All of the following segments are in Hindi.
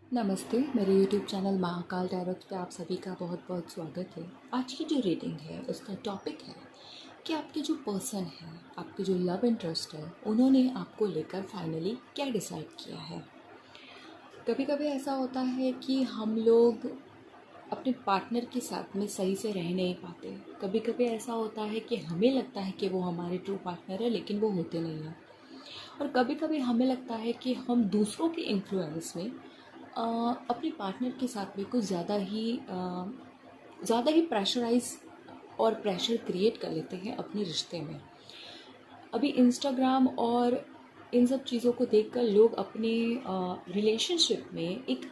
नमस्ते, मेरे YouTube चैनल महाकाल टैरोट पे आप सभी का बहुत बहुत स्वागत है। आज की जो रीडिंग है उसका टॉपिक है कि आपके जो पर्सन है, आपके जो लव इंटरेस्ट है, उन्होंने आपको लेकर फाइनली क्या डिसाइड किया है। कभी कभी ऐसा होता है कि हम लोग अपने पार्टनर के साथ में सही से रह नहीं पाते। कभी कभी ऐसा होता है कि हमें लगता है कि वो हमारे ट्रू पार्टनर है, लेकिन वो होते नहीं हैं। और कभी कभी हमें लगता है कि हम दूसरों के इन्फ्लुएंस में अपने पार्टनर के साथ में कुछ ज़्यादा ही प्रेशराइज और प्रेशर क्रिएट कर लेते हैं अपने रिश्ते में। अभी इंस्टाग्राम और इन सब चीज़ों को देखकर लोग अपने रिलेशनशिप में एक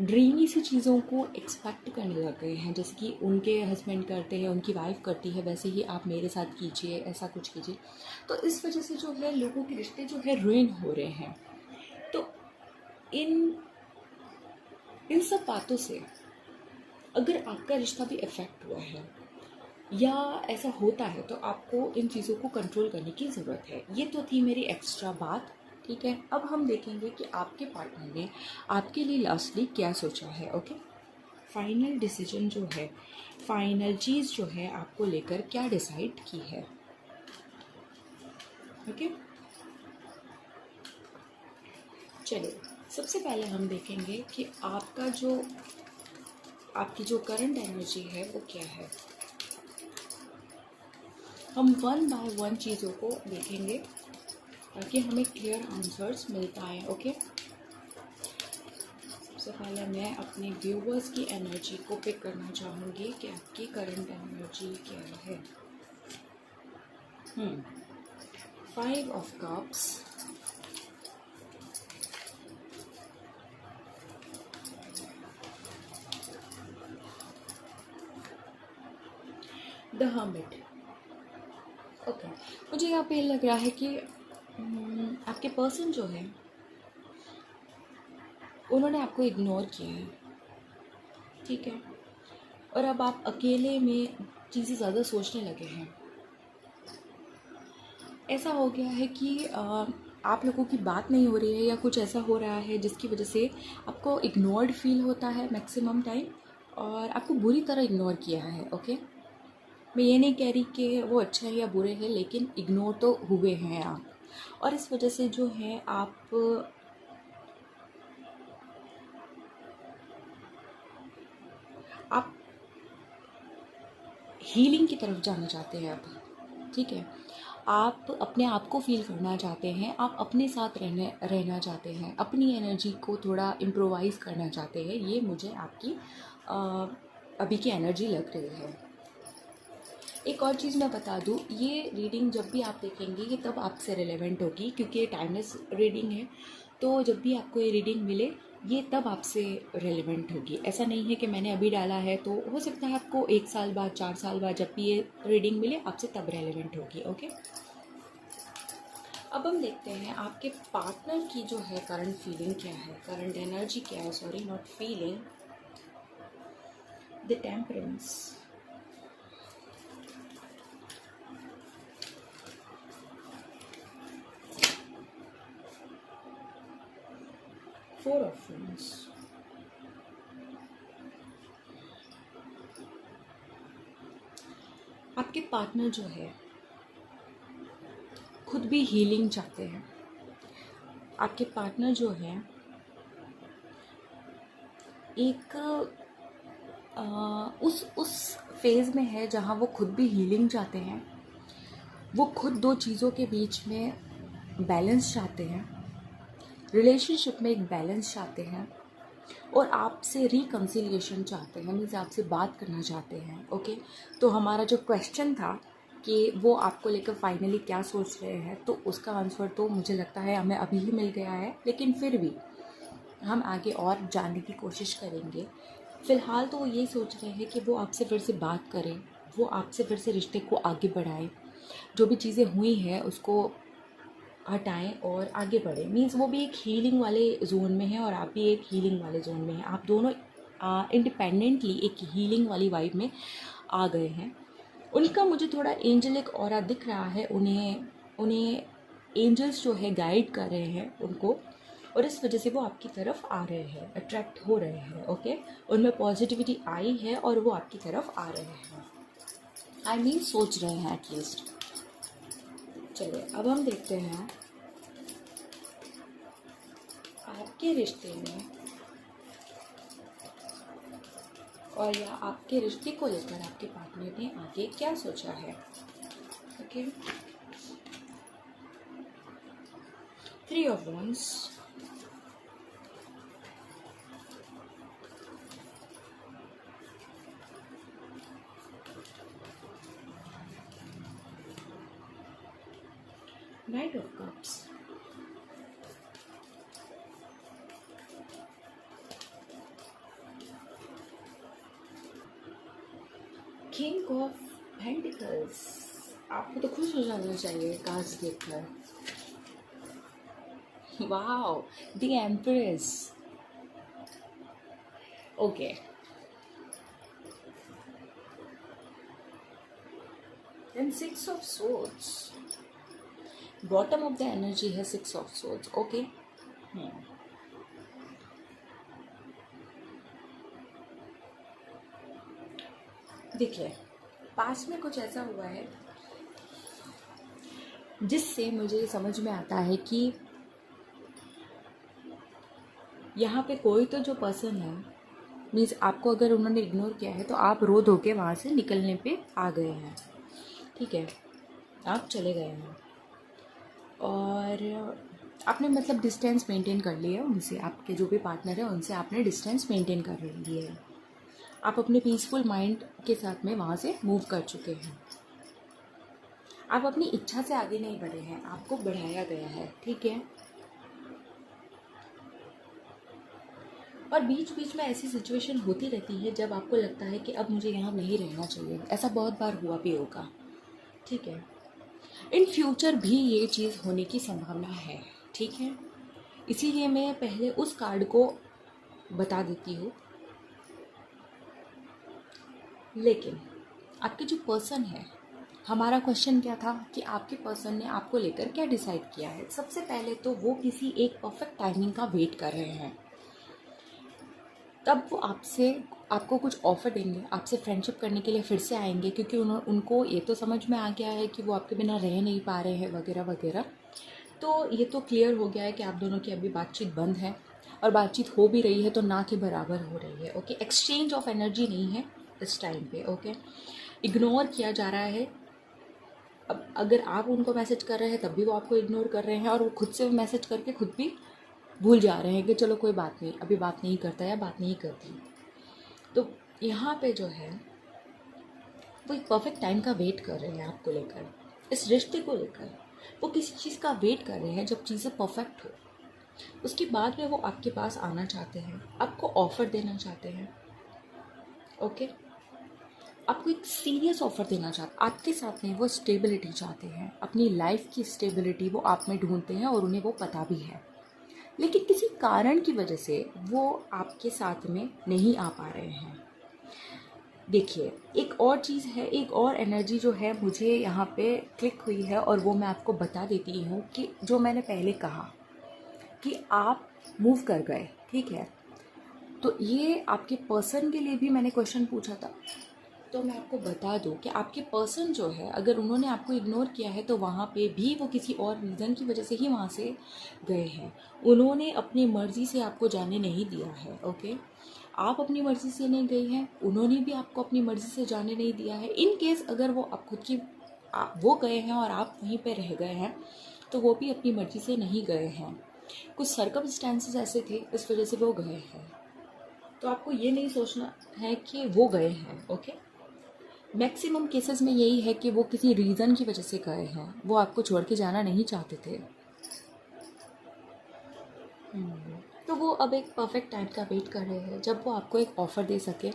ड्रीमी सी चीज़ों को एक्सपेक्ट करने लग गए हैं, जैसे कि उनके हस्बैंड करते हैं, उनकी वाइफ करती है, वैसे ही आप मेरे साथ कीजिए, ऐसा कुछ कीजिए। तो इस वजह से जो है लोगों के रिश्ते जो है रुइन हो रहे हैं। तो इन इन सब बातों से अगर आपका रिश्ता भी इफ़ेक्ट हुआ है या ऐसा होता है, तो आपको इन चीज़ों को कंट्रोल करने की ज़रूरत है। ये तो थी मेरी एक्स्ट्रा बात। ठीक है, अब हम देखेंगे कि आपके पार्टनर ने आपके लिए लास्टली क्या सोचा है। ओके, फाइनल डिसीजन जो है, फाइनल चीज़ जो है आपको लेकर क्या डिसाइड की है। ओके, चलिए सबसे पहले हम देखेंगे कि आपकी जो करंट एनर्जी है वो क्या है। हम वन बाय वन चीज़ों को देखेंगे ताकि हमें क्लियर आंसर्स मिल पाए। ओके, सबसे पहले मैं अपने व्यूवर्स की एनर्जी को पिक करना चाहूँगी कि आपकी करंट एनर्जी क्या है। 5 of cups, the hermit. Okay, मुझे यहाँ पे लग रहा है कि आपके पर्सन जो है उन्होंने आपको इग्नोर किया है। ठीक है, और अब आप अकेले में चीज़ें ज़्यादा सोचने लगे हैं। ऐसा हो गया है कि आप लोगों की बात नहीं हो रही है या कुछ ऐसा हो रहा है जिसकी वजह से आपको इग्नोर्ड फील होता है मैक्सिमम टाइम, और आपको बुरी तरह इग्नोर किया है। ओके, मैं ये नहीं कह रही कि वो अच्छे हैं या बुरे हैं, लेकिन इग्नोर तो हुए हैं आप, और इस वजह से जो है आप हीलिंग की तरफ जाना चाहते हैं अब। ठीक है, आप अपने आप को फील करना चाहते हैं, आप अपने साथ रहना चाहते हैं, अपनी एनर्जी को थोड़ा इम्प्रोवाइज करना चाहते हैं। ये मुझे आपकी अभी की एनर्जी लग रही है। एक और चीज़ मैं बता दूँ, ये रीडिंग जब भी आप देखेंगे ये तब आपसे रिलेवेंट होगी, क्योंकि ये टाइमलेस रीडिंग है। तो जब भी आपको ये रीडिंग मिले ये तब आपसे रेलेवेंट होगी। ऐसा नहीं है कि मैंने अभी डाला है तो हो सकता है आपको 1 साल बाद, 4 साल बाद जब भी ये रीडिंग मिले आपसे तब रेलेवेंट होगी। ओके, अब हम देखते हैं आपके पार्टनर की जो है करंट फीलिंग क्या है, करंट एनर्जी क्या है। Sorry, not feeling, the temperance. 4 of wands, आपके पार्टनर जो है खुद भी हीलिंग चाहते हैं। आपके पार्टनर जो है एक उस फेज़ में है जहाँ वो खुद भी हीलिंग चाहते हैं। वो खुद दो चीज़ों के बीच में बैलेंस चाहते हैं, रिलेशनशिप में एक बैलेंस चाहते हैं, और आपसे रिकन्सिलिएशन चाहते हैं, मीन्स आपसे बात करना चाहते हैं। ओके, तो हमारा जो क्वेश्चन था कि वो आपको लेकर फाइनली क्या सोच रहे हैं, तो उसका आंसर तो मुझे लगता है हमें अभी ही मिल गया है, लेकिन फिर भी हम आगे और जानने की कोशिश करेंगे। फ़िलहाल तो वो ये सोच रहे हैं कि वो आपसे फिर से बात करें, वो आपसे फिर से रिश्ते को आगे बढ़ाएं, जो भी चीज़ें हुई हैं उसको हटाएं और आगे बढ़ें। मीन्स वो भी एक हीलिंग वाले जोन में है और आप भी एक हीलिंग वाले जोन में हैं। आप दोनों इंडिपेंडेंटली एक हीलिंग वाली वाइब में आ गए हैं। उनका मुझे थोड़ा एंजलिक ऑरा दिख रहा है, उन्हें एंजल्स जो है गाइड कर रहे हैं उनको, और इस वजह से वो आपकी तरफ आ रहे हैं, अट्रैक्ट हो रहे हैं। ओके, उनमें पॉजिटिविटी आई है और वो आपकी तरफ आ रहे हैं। आई मीन सोच रहे हैं एटलीस्ट। चलिए अब हम देखते हैं आपके रिश्ते में और या आपके रिश्ते को लेकर आपके पार्टनर ने आगे क्या सोचा है। Okay, 3 of Wands, Knight of Cups, King of Pentacles। आपको तो खुश हो जाना चाहिए कार्ड्स देखकर। Wow, the empress. Okay, then 6 of Swords। Bottom of the energy है 6 of Swords। ओके, देखिए पास में कुछ ऐसा हुआ है जिससे मुझे समझ में आता है कि यहाँ पे कोई तो जो पर्सन है, मीन्स आपको अगर उन्होंने इग्नोर किया है तो आप रो धो के वहाँ से निकलने पे आ गए हैं। ठीक है, आप चले गए हैं और आपने मतलब डिस्टेंस मेंटेन कर लिया है उनसे। आपके जो भी पार्टनर है उनसे आपने डिस्टेंस मेंटेन कर लिया है। आप अपने पीसफुल माइंड के साथ में वहाँ से मूव कर चुके हैं। आप अपनी इच्छा से आगे नहीं बढ़े हैं, आपको बढ़ाया गया है। ठीक है, और बीच बीच में ऐसी सिचुएशन होती रहती है जब आपको लगता है कि अब मुझे यहाँ नहीं रहना चाहिए। ऐसा बहुत बार हुआ भी होगा। ठीक है, इन फ्यूचर भी ये चीज़ होने की संभावना है। ठीक है, इसीलिए मैं पहले उस कार्ड को बता देती हूँ। लेकिन आपके जो पर्सन है, हमारा क्वेश्चन क्या था कि आपके पर्सन ने आपको लेकर क्या डिसाइड किया है। सबसे पहले तो वो किसी एक परफेक्ट टाइमिंग का वेट कर रहे हैं, तब वो आपको कुछ ऑफ़र देंगे, आपसे फ्रेंडशिप करने के लिए फिर से आएंगे, क्योंकि उनको ये तो समझ में आ गया है कि वो आपके बिना रह नहीं पा रहे हैं वगैरह वगैरह। तो ये तो क्लियर हो गया है कि आप दोनों की अभी बातचीत बंद है, और बातचीत हो भी रही है तो ना के बराबर हो रही है। ओके, एक्सचेंज ऑफ एनर्जी नहीं है इस टाइम पे। ओके, इग्नोर किया जा रहा है। अब अगर आप उनको मैसेज कर रहे हैं तब भी वो आपको इग्नोर कर रहे हैं, और वो खुद से मैसेज करके खुद भी भूल जा रहे हैं कि चलो कोई बात नहीं, अभी बात नहीं करता या बात नहीं करती। तो यहाँ पे जो है वो एक परफेक्ट टाइम का वेट कर रहे हैं आपको लेकर, इस रिश्ते को लेकर। वो किसी चीज़ का वेट कर रहे हैं जब चीज़ें परफेक्ट हो, उसके बाद में वो आपके पास आना चाहते हैं, आपको ऑफ़र देना चाहते हैं। ओके, आपको एक सीरियस ऑफ़र देना चाहते हैं। आपके साथ में वो स्टेबिलिटी चाहते हैं, अपनी लाइफ की स्टेबिलिटी वो आप में ढूंढते हैं, और उन्हें वो पता भी है। लेकिन किसी कारण की वजह से वो आपके साथ में नहीं आ पा रहे हैं। देखिए, एक और चीज़ है, एक और एनर्जी जो है मुझे यहाँ पे क्लिक हुई है, और वो मैं आपको बता देती हूँ कि जो मैंने पहले कहा कि आप मूव कर गए। ठीक है, तो ये आपके पर्सन के लिए भी मैंने क्वेश्चन पूछा था। तो मैं आपको बता दूं कि आपके पर्सन जो है, अगर उन्होंने आपको इग्नोर किया है तो वहाँ पे भी वो किसी और रीज़न की वजह से ही वहाँ से गए हैं। उन्होंने अपनी मर्ज़ी से आपको जाने नहीं दिया है। ओके, आप अपनी मर्ज़ी से नहीं गई हैं, उन्होंने भी आपको अपनी मर्ज़ी से जाने नहीं दिया है। इन केस अगर वो आप खुद की वो गए हैं और आप वहीं पर रह गए हैं, तो वो भी अपनी मर्ज़ी से नहीं गए हैं। कुछ सर्कमस्टेंसेस ऐसे थे, इस वजह से वो गए हैं। तो आपको ये नहीं सोचना है कि वो गए हैं। ओके, मैक्सिमम केसेस में यही है कि वो किसी रीज़न की वजह से गए हैं, वो आपको छोड़ के जाना नहीं चाहते थे। तो वो अब एक परफेक्ट टाइम का वेट कर रहे हैं जब वो आपको एक ऑफ़र दे सके।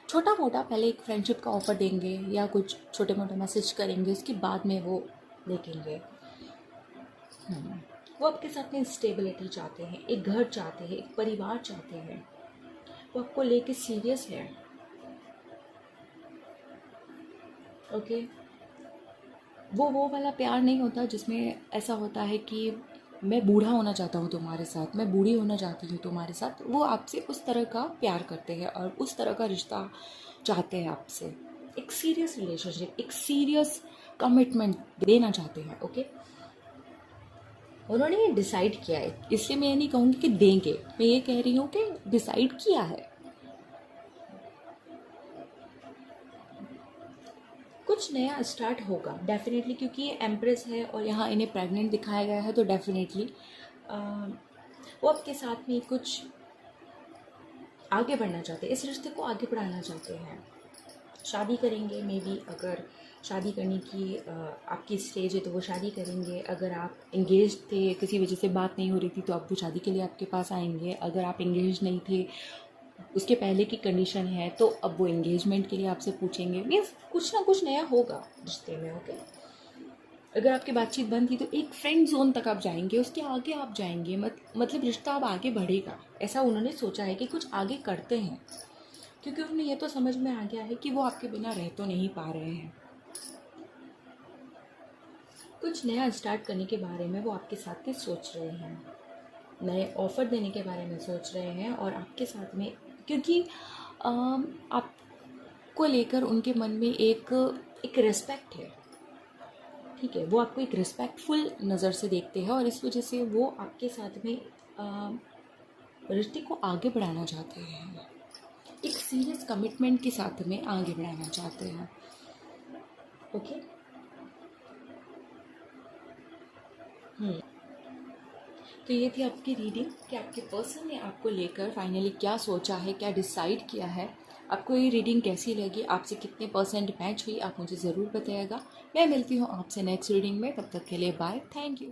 छोटा मोटा पहले एक फ्रेंडशिप का ऑफ़र देंगे या कुछ छोटे मोटे मैसेज करेंगे, उसके बाद में वो देखेंगे। वो आपके साथ में स्टेबिलिटी चाहते हैं, एक घर चाहते हैं, एक परिवार चाहते हैं। वो आपको लेके सीरियस है। ओके, वो वाला प्यार नहीं होता जिसमें ऐसा होता है कि मैं बूढ़ा होना चाहता हूँ तुम्हारे साथ, मैं बूढ़ी होना चाहती हूँ तुम्हारे साथ, वो आपसे उस तरह का प्यार करते हैं और उस तरह का रिश्ता चाहते हैं आपसे। एक सीरियस रिलेशनशिप, एक सीरियस कमिटमेंट देना चाहते हैं। ओके, उन्होंने ये डिसाइड किया है, इसलिए मैं ये नहीं कहूँगी कि देंगे, मैं ये कह रही हूँ कि डिसाइड किया है। कुछ नया स्टार्ट होगा डेफिनेटली, क्योंकि ये एम्प्रेस है और यहाँ इन्हें प्रेग्नेंट दिखाया गया है, तो डेफिनेटली वो आपके साथ में कुछ आगे बढ़ना चाहते हैं, इस रिश्ते को आगे बढ़ाना चाहते हैं। शादी करेंगे, मे बी अगर शादी करने की आपकी स्टेज है तो वो शादी करेंगे। अगर आप इंगेज थे, किसी वजह से बात नहीं हो रही थी, तो अब वो शादी के लिए आपके पास आएंगे। अगर आप इंगेज नहीं थे, उसके पहले की कंडीशन है, तो अब वो एंगेजमेंट के लिए आपसे पूछेंगे। मीन्स कुछ ना कुछ नया होगा रिश्ते में। ओके, अगर आपकी बातचीत बंद थी तो एक फ्रेंड जोन तक आप जाएंगे, उसके आगे आप जाएंगे, मतलब रिश्ता अब आगे बढ़ेगा, ऐसा उन्होंने सोचा है कि कुछ आगे करते हैं, क्योंकि उन्हें ये तो समझ में आ गया है कि वो आपके बिना रह तो नहीं पा रहे हैं। कुछ नया स्टार्ट करने के बारे में वो आपके साथ में सोच रहे हैं, नए ऑफ़र देने के बारे में सोच रहे हैं, और आपके साथ में, क्योंकि आपको लेकर उनके मन में एक रिस्पेक्ट है। ठीक है, वो आपको एक रिस्पेक्टफुल नज़र से देखते हैं, और इस वजह से वो आपके साथ में रिश्ते को आगे बढ़ाना चाहते हैं, एक सीरियस कमिटमेंट के साथ में आगे बढ़ाना चाहते हैं। ओके, तो ये थी आपकी रीडिंग कि आपके पर्सन ने आपको लेकर फाइनली क्या सोचा है, क्या डिसाइड किया है। आपको ये रीडिंग कैसी लगी, आपसे कितने % मैच हुई, आप मुझे ज़रूर बताइएगा। मैं मिलती हूँ आपसे नेक्स्ट रीडिंग में, तब तक के लिए बाय, थैंक यू।